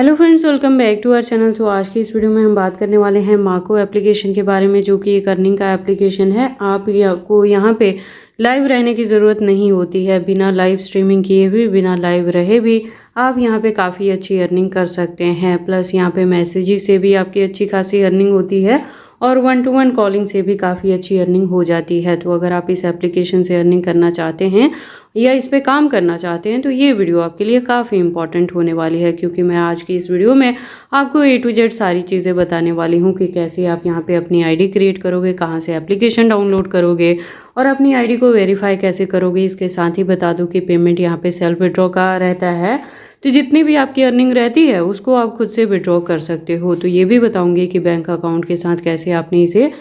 Hello friends, welcome back to our channel. तो आज की इस वीडियो में हम बात करने वाले हैं माको एप्लीकेशन के बारे में, जो कि एक अर्निंग का एप्लीकेशन है। आपको यहाँ पे लाइव रहने की ज़रूरत नहीं होती है। बिना लाइव स्ट्रीमिंग किए भी, बिना लाइव रहे भी आप यहाँ पे काफ़ी अच्छी अर्निंग कर सकते हैं। प्लस यहाँ पे मैसेजेस से भी आपकी अच्छी खासी अर्निंग होती है और 1-to-1 कॉलिंग से भी काफ़ी अच्छी अर्निंग हो जाती है। तो अगर आप इस एप्लीकेशन से अर्निंग करना चाहते हैं या इस पे काम करना चाहते हैं तो ये वीडियो आपके लिए काफ़ी इंपॉर्टेंट होने वाली है, क्योंकि मैं आज की इस वीडियो में आपको A to Z सारी चीज़ें बताने वाली हूँ कि कैसे आप यहाँ पे अपनी आईडी क्रिएट करोगे, कहाँ से एप्लीकेशन डाउनलोड करोगे और अपनी आईडी को वेरीफाई कैसे करोगे। इसके साथ ही बता दूँ कि पेमेंट यहाँ पे सेल्फ विड्रॉ का रहता है, तो जितनी भी आपकी अर्निंग रहती है उसको आप खुद से विड्रॉ कर सकते हो। तो ये भी बताऊँगी कि बैंक अकाउंट के साथ कैसे आपने इसे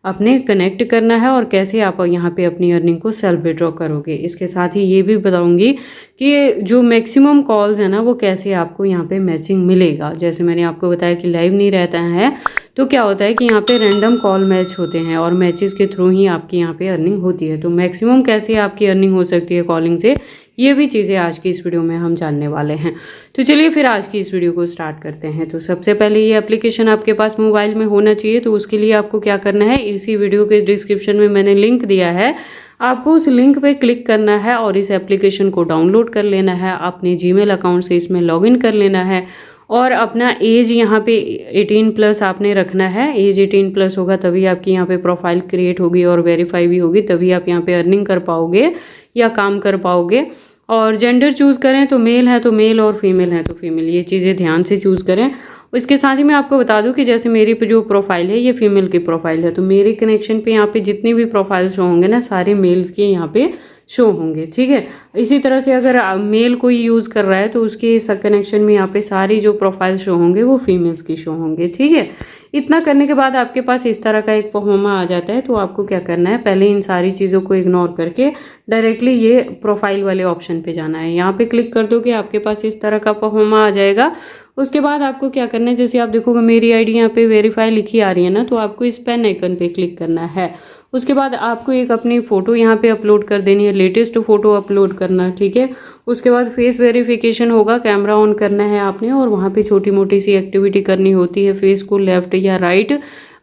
अपने कनेक्ट करना है और कैसे आप यहाँ पे अपनी अर्निंग को सेल्फ विड्रॉ करोगे। इसके साथ ही ये भी बताऊंगी कि जो मैक्सिमम कॉल्स है ना, वो कैसे आपको यहाँ पे मैचिंग मिलेगा। जैसे मैंने आपको बताया कि लाइव नहीं रहता है, तो क्या होता है कि यहाँ पे रैंडम कॉल मैच होते हैं और मैचेस के थ्रू ही आपकी यहाँ पे अर्निंग होती है। तो मैक्सिमम कैसे आपकी अर्निंग हो सकती है कॉलिंग से, ये भी चीज़ें आज की इस वीडियो में हम जानने वाले हैं। तो चलिए फिर आज की इस वीडियो को स्टार्ट करते हैं। तो सबसे पहले ये एप्लीकेशन आपके पास मोबाइल में होना चाहिए। तो उसके लिए आपको क्या करना है, इसी वीडियो के डिस्क्रिप्शन में मैंने लिंक दिया है, आपको उस लिंक पे क्लिक करना है और इस एप्लीकेशन को डाउनलोड कर लेना है। अपने जीमेल अकाउंट से इसमें लॉगिन कर लेना है और अपना एज यहाँ पे 18+ आपने रखना है। एज 18+ होगा तभी आपकी यहाँ पे प्रोफाइल क्रिएट होगी और वेरीफाई भी होगी, तभी आप यहाँ पे अर्निंग कर पाओगे या काम कर पाओगे। और जेंडर चूज़ करें तो मेल है तो मेल और फीमेल है तो फीमेल, ये चीज़ें ध्यान से चूज़ करें। इसके साथ ही मैं आपको बता दूं कि जैसे मेरी जो प्रोफाइल है ये फीमेल की प्रोफाइल है, तो मेरे कनेक्शन पे यहाँ पे जितनी भी प्रोफाइल शो होंगे ना, सारे मेल के यहाँ पे शो होंगे, ठीक है। इसी तरह से अगर मेल कोई यूज़ कर रहा है तो उसके कनेक्शन में यहाँ पे सारी जो प्रोफाइल शो होंगे वो फीमेल्स की शो होंगे, ठीक है। इतना करने के बाद आपके पास इस तरह का एक परफॉर्मा आ जाता है। तो आपको क्या करना है, पहले इन सारी चीज़ों को इग्नोर करके डायरेक्टली ये प्रोफाइल वाले ऑप्शन पे जाना है। यहाँ पे क्लिक कर दो कि आपके पास इस तरह का परफॉर्मा आ जाएगा। उसके बाद आपको क्या करना है, जैसे आप देखोगे मेरी आईडी यहाँ पे वेरीफाई लिखी आ रही है ना, तो आपको इस पेन आइकन पे क्लिक करना है। उसके बाद आपको एक अपनी फ़ोटो यहाँ पे अपलोड कर देनी है, लेटेस्ट फ़ोटो अपलोड करना, ठीक है। उसके बाद फेस वेरिफिकेशन होगा, कैमरा ऑन करना है आपने और वहाँ पे छोटी मोटी सी एक्टिविटी करनी होती है। फेस को लेफ्ट या राइट,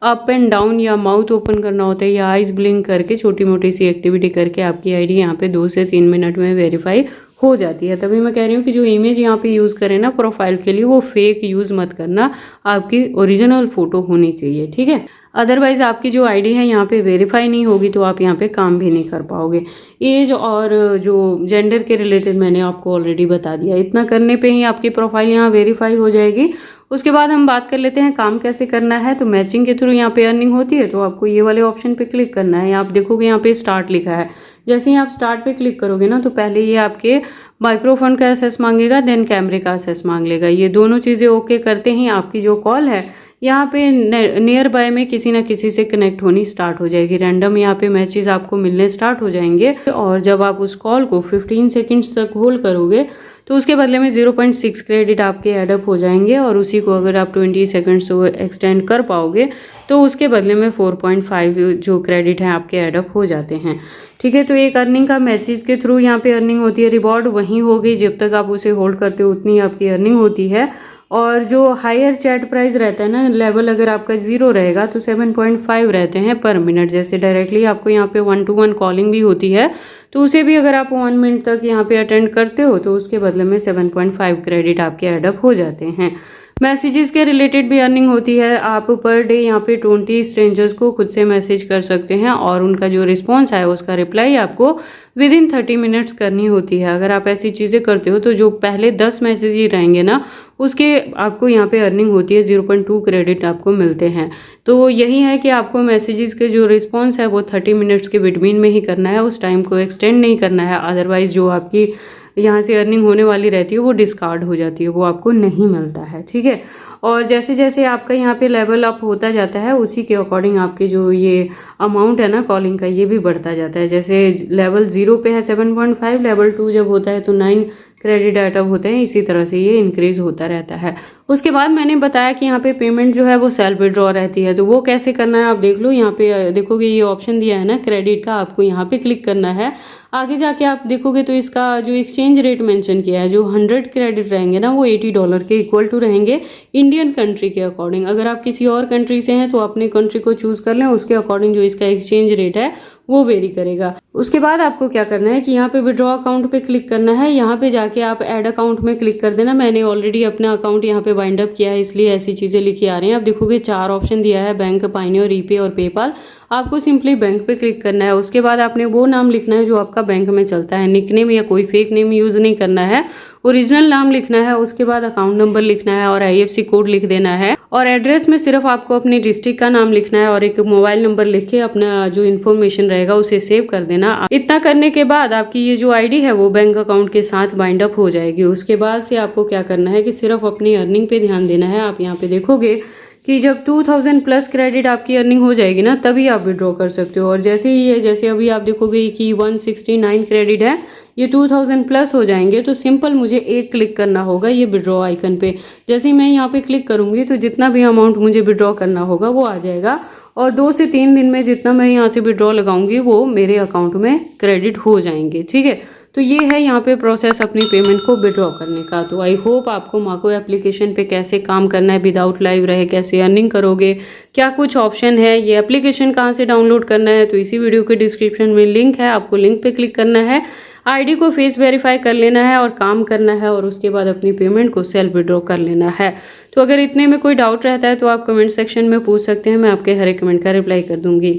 अप एंड डाउन या माउथ ओपन करना होता है या आइज ब्लिंक करके छोटी मोटी सी एक्टिविटी करके आपकी आईडी यहाँ पे 2 से 3 मिनट में वेरीफाई हो जाती है। तभी मैं कह रही हूँ कि जो इमेज यहाँ पे यूज़ करें ना प्रोफाइल के लिए, वो फेक यूज़ मत करना, आपकी ओरिजिनल फ़ोटो होनी चाहिए, ठीक है। अदरवाइज़ आपकी जो आईडी है यहाँ पे वेरीफाई नहीं होगी तो आप यहाँ पे काम भी नहीं कर पाओगे। एज और जो जेंडर के रिलेटेड मैंने आपको ऑलरेडी बता दिया। इतना करने पे ही आपकी प्रोफाइल यहाँ वेरीफाई हो जाएगी। उसके बाद हम बात कर लेते हैं काम कैसे करना है। तो मैचिंग के थ्रू यहाँ पे अर्निंग होती है, तो आपको ये वाले ऑप्शन पे क्लिक करना है। आप देखोगे यहाँ पे स्टार्ट लिखा है, जैसे ही आप स्टार्ट पे क्लिक करोगे ना, तो पहले ये आपके माइक्रोफोन का एक्सेस मांगेगा, देन कैमरे का एक्सेस मांग लेगा। ये दोनों चीज़ें ओके करते ही आपकी जो कॉल है यहाँ पे नियर बाय में किसी ना किसी से कनेक्ट होनी स्टार्ट हो जाएगी। रैंडम यहाँ पे मैसेज आपको मिलने स्टार्ट हो जाएंगे और जब आप उस कॉल को 15 सेकंड्स तक होल्ड करोगे तो उसके बदले में 0.6 क्रेडिट आपके एडअप हो जाएंगे और उसी को अगर आप 20 सेकंड्स तो एक्सटेंड कर पाओगे तो उसके बदले में 4.5 जो क्रेडिट हैं आपके एडअप हो जाते हैं, ठीक है। तो एक अर्निंग का मैसेज के थ्रू यहाँ पे अर्निंग होती है। रिवॉर्ड वही होगी जब तक आप उसे होल्ड करते हो, उतनी आपकी अर्निंग होती है। और जो हायर चैट प्राइस रहता है ना, लेवल अगर आपका 0 रहेगा तो 7.5 रहते हैं पर मिनट। जैसे डायरेक्टली आपको यहाँ पे 1-to-1 कॉलिंग भी होती है, तो उसे भी अगर आप 1 मिनट तक यहाँ पे अटेंड करते हो तो उसके बदले में 7.5 क्रेडिट आपके एडअप हो जाते हैं। मैसेजेस के रिलेटेड भी अर्निंग होती है। आप पर डे यहाँ पे 20 स्ट्रेंजर्स को खुद से मैसेज कर सकते हैं और उनका जो रिस्पॉन्स है उसका रिप्लाई आपको विदिन 30 मिनट्स करनी होती है। अगर आप ऐसी चीज़ें करते हो तो जो पहले 10 मैसेज ही रहेंगे ना, उसके आपको यहाँ पे अर्निंग होती है, 0.2 क्रेडिट आपको मिलते हैं। तो यही है कि आपको मैसेजेस के जो रिस्पॉन्स है वो 30 मिनट्स के बिटवीन में ही करना है, उस टाइम को एक्सटेंड नहीं करना है। अदरवाइज जो आपकी यहाँ से अर्निंग होने वाली रहती है वो डिस्कार्ड हो जाती है, वो आपको नहीं मिलता है, ठीक है। और जैसे जैसे आपका यहाँ पे लेवल अप होता जाता है उसी के अकॉर्डिंग आपके जो ये अमाउंट है ना कॉलिंग का, ये भी बढ़ता जाता है। जैसे लेवल 0 पे है 7.5, लेवल 2 जब होता है तो 9 क्रेडिट आइटम होते हैं। इसी तरह से ये इंक्रीज होता रहता है। उसके बाद मैंने बताया कि यहाँ पे पेमेंट जो है वो सेल्फ विड्रॉ रहती है, तो वो कैसे करना है आप देख लो। यहाँ पे देखोगे ये ऑप्शन दिया है ना क्रेडिट का, आपको यहाँ पे क्लिक करना है। आगे जाके आप देखोगे तो इसका जो एक्सचेंज रेट मेंशन किया है, जो 100 क्रेडिट रहेंगे ना वो $80 के इक्वल टू रहेंगे इंडियन कंट्री के अकॉर्डिंग। अगर आप किसी और कंट्री से हैं तो अपने कंट्री को चूज कर लें, उसके अकॉर्डिंग जो इसका एक्सचेंज रेट है वो वेरी करेगा। उसके बाद आपको क्या करना है कि यहाँ पे विड्रॉ अकाउंट पे क्लिक करना है। यहाँ पे जाके आप ऐड अकाउंट में क्लिक कर देना। मैंने ऑलरेडी अपना अकाउंट यहाँ पे बाइंड अप किया है, इसलिए ऐसी चीज़ें लिखी आ रही हैं। आप देखोगे 4 ऑप्शन दिया है, बैंक, पायनियर, ईपे और पेपाल। आपको सिंपली बैंक पे क्लिक करना है। उसके बाद आपने वो नाम लिखना है जो आपका बैंक में चलता है, निकनेम या कोई फेक नेम यूज़ नहीं करना है, ओरिजिनल नाम लिखना है। उसके बाद अकाउंट नंबर लिखना है और IFSC कोड लिख देना है। और एड्रेस में सिर्फ आपको अपने डिस्ट्रिक्ट का नाम लिखना है और एक मोबाइल नंबर लिख के अपना जो इन्फॉर्मेशन रहेगा उसे सेव कर देना। इतना करने के बाद आपकी ये जो ID है वो बैंक अकाउंट के साथ बाइंड अप हो जाएगी। उसके बाद से आपको क्या करना है कि सिर्फ अपनी अर्निंग पे ध्यान देना है। आप यहाँ पे देखोगे कि जब 2000 प्लस क्रेडिट आपकी अर्निंग हो जाएगी ना तभी आप विड्रॉ कर सकते हो। और जैसे ही है, जैसे अभी आप देखोगे कि 169 क्रेडिट है, ये 2000 प्लस हो जाएंगे तो सिंपल मुझे एक क्लिक करना होगा ये विड्रॉ आइकन पे। जैसे ही मैं यहाँ पे क्लिक करूँगी तो जितना भी अमाउंट मुझे विड्रॉ करना होगा वो आ जाएगा और 2 से 3 दिन में जितना मैं यहाँ से विड्रॉ लगाऊंगी वो मेरे अकाउंट में क्रेडिट हो जाएंगे। ठीक है, तो ये है यहाँ पे प्रोसेस अपनी पेमेंट को विड्रॉ करने का। तो आई होप आपको माको एप्लीकेशन पे कैसे काम करना है, विदाउट लाइव रहे कैसे अर्निंग करोगे, क्या कुछ ऑप्शन है, ये एप्लीकेशन कहाँ से डाउनलोड करना है, तो इसी वीडियो के डिस्क्रिप्शन में लिंक है, आपको लिंक पे क्लिक करना है, ID को फेस वेरीफाई कर लेना है और काम करना है और उसके बाद अपनी पेमेंट को सेल्फ विड्रॉ कर लेना है। तो अगर इतने में कोई डाउट रहता है तो आप कमेंट सेक्शन में पूछ सकते हैं, मैं आपके हर एक कमेंट का रिप्लाई कर दूंगी।